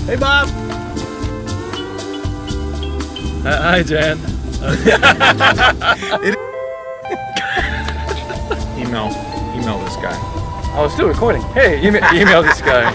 Hey, Bob. Hi, Jen. Email this guy. I was still recording. Hey, email this guy.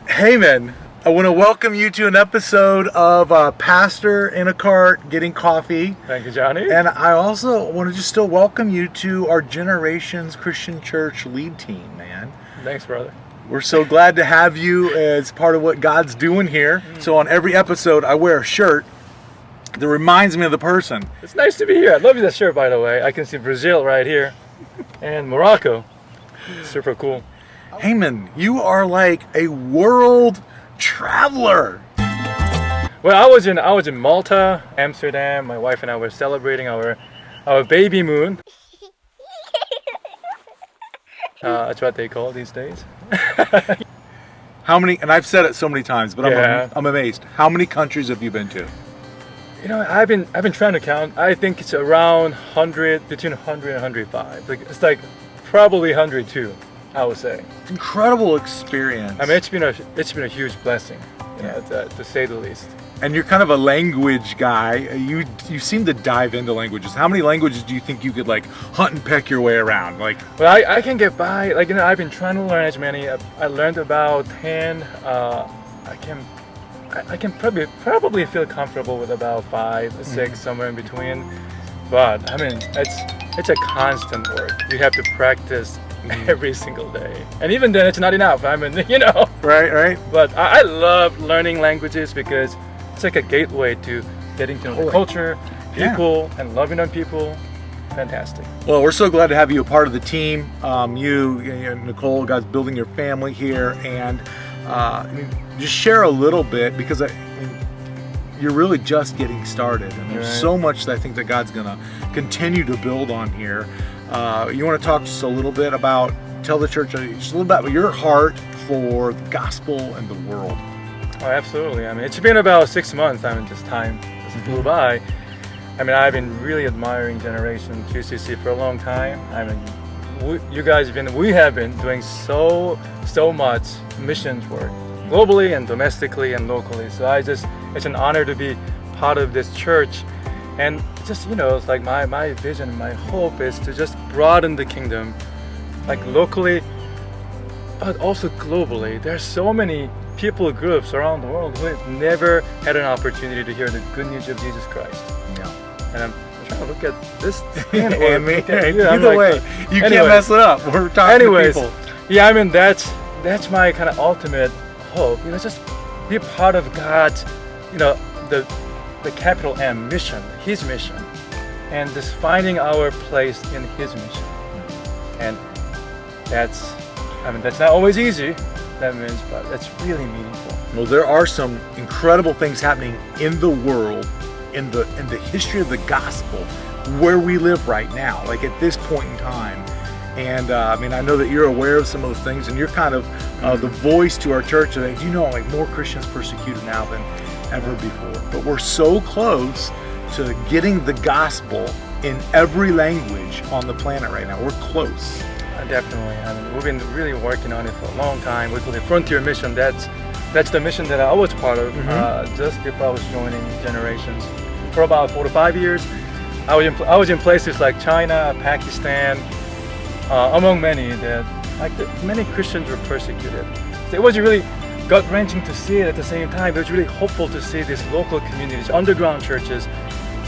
Haemin, I want to welcome you to an episode of Pastor in a Cart Getting Coffee. Thank you, Johnny. And I also want to just still welcome you to our Generations Christian Church lead team, man. Thanks, brother. We're so glad to have you as part of what God's doing here. So on every episode, I wear a shirt that reminds me of the person. It's nice to be here. I love this shirt, by the way. I can see Brazil right here and Morocco. Super cool. Haemin, you are like a world traveler. Well, I was in Malta, Amsterdam. My wife and I were celebrating our baby moon. That's what they call these days. How many? And I've said it so many times, but Yeah. I'm amazed. How many countries have you been to? You know, I've been trying to count. I think it's around 100, between 100 and 105. It's like probably 102, I would say. Incredible experience. I mean, it's been a huge blessing, you know, to say the least. And you're kind of a language guy. You seem to dive into languages. How many languages do you think you could like hunt and peck your way around? Like, well, I can get by. Like, you know, I've been trying to learn as many. I learned about 10. I can probably feel comfortable with about 5 or 6, somewhere in between. But I mean, it's a constant work. You have to practice every single day, and even then, it's not enough. I mean, you know. right. But I love learning languages because it's like a gateway to getting to know the culture, people, and loving on people. Fantastic. Well, we're so glad to have you a part of the team. You and Nicole, God's building your family here, and just share a little bit because you're really just getting started, and there's so much that I think that God's going to continue to build on here. You want to talk just a little bit about, tell the church just a little bit about your heart for the gospel and the world. Oh, absolutely. I mean, it's been about 6 months. I mean, time just flew by. I mean, I've been really admiring Generation QCC for a long time. I mean, we have been doing so much missions work, globally and domestically and locally. So it's an honor to be part of this church. And just, you know, it's like my vision, my hope is to just broaden the kingdom, like locally, but also globally. There's so many people groups around the world who have never had an opportunity to hear the good news of Jesus Christ. Yeah. And I'm trying to look at this. Either way, you can't mess it up. We're talking to people. Yeah, I mean, that's my kind of ultimate hope. You know, just be a part of God's, you know, the capital M mission, His mission, and just finding our place in His mission. And that's not always easy. That means, but that's really meaningful. Well, there are some incredible things happening in the world, in the history of the gospel, where we live right now, like at this point in time. And I mean, I know that you're aware of some of those things, and you're kind of the voice to our church today. You know, like more Christians persecuted now than ever before. But we're so close to getting the gospel in every language on the planet right now. We're close. Definitely. I mean, we've been really working on it for a long time. We call it Frontier Mission. That's the mission that I was part of just before I was joining Generations. For about 4 to 5 years, I was in places like China, Pakistan, among many that many Christians were persecuted. So it was really gut-wrenching to see it. At the same time, it was really hopeful to see these local communities, underground churches,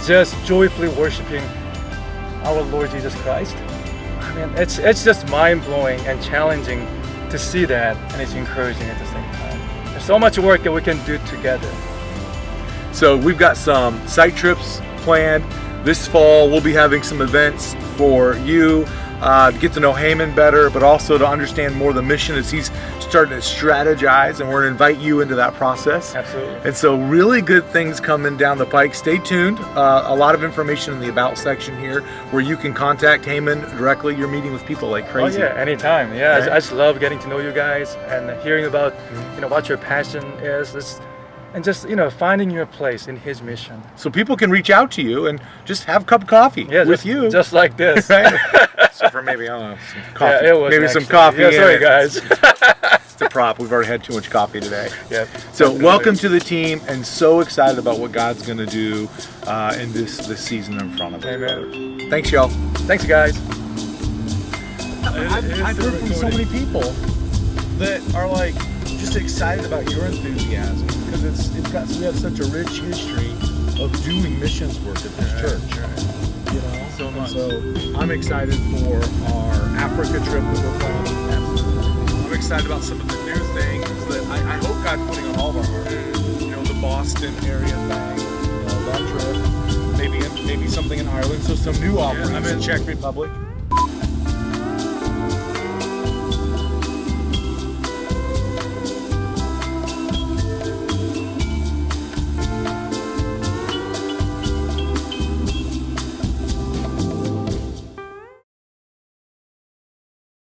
just joyfully worshiping our Lord Jesus Christ. I mean, it's just mind-blowing and challenging to see that, and it's encouraging at the same time. There's so much work that we can do together. So we've got some site trips planned this fall. We'll be having some events for you to get to know Haemin better, but also to understand more the mission as he's starting to strategize, and we're going to invite you into that process. Absolutely. And so really good things coming down the pike. Stay tuned. A lot of information in the About section here where you can contact Haemin directly. You're meeting with people like crazy. Oh yeah, anytime. Yeah, Right? I just love getting to know you guys and hearing about you know what your passion is. And just, you know, finding your place in His mission. So people can reach out to you and just have a cup of coffee with you. Just like this. Right? Except for maybe, I don't know, some coffee. Yeah, it was maybe actually. some coffee. Yeah, in sorry it. guys. It's a prop. We've already had too much coffee today. Yep. So Definitely. welcome to the team, and so excited about what God's going to do in this season in front of us. Amen. Thanks, y'all. Thanks guys. I've heard from so many people that are like just excited about your enthusiasm because we have such a rich history of doing missions work at this church. You know, So And much. so I'm excited for our Africa trip that we're planning. I'm excited about some of the new things that I hope God's putting on all of our hearts. You know, the Boston area thing, you know, that trip. Maybe something in Ireland. So some new offerings in Czech Republic.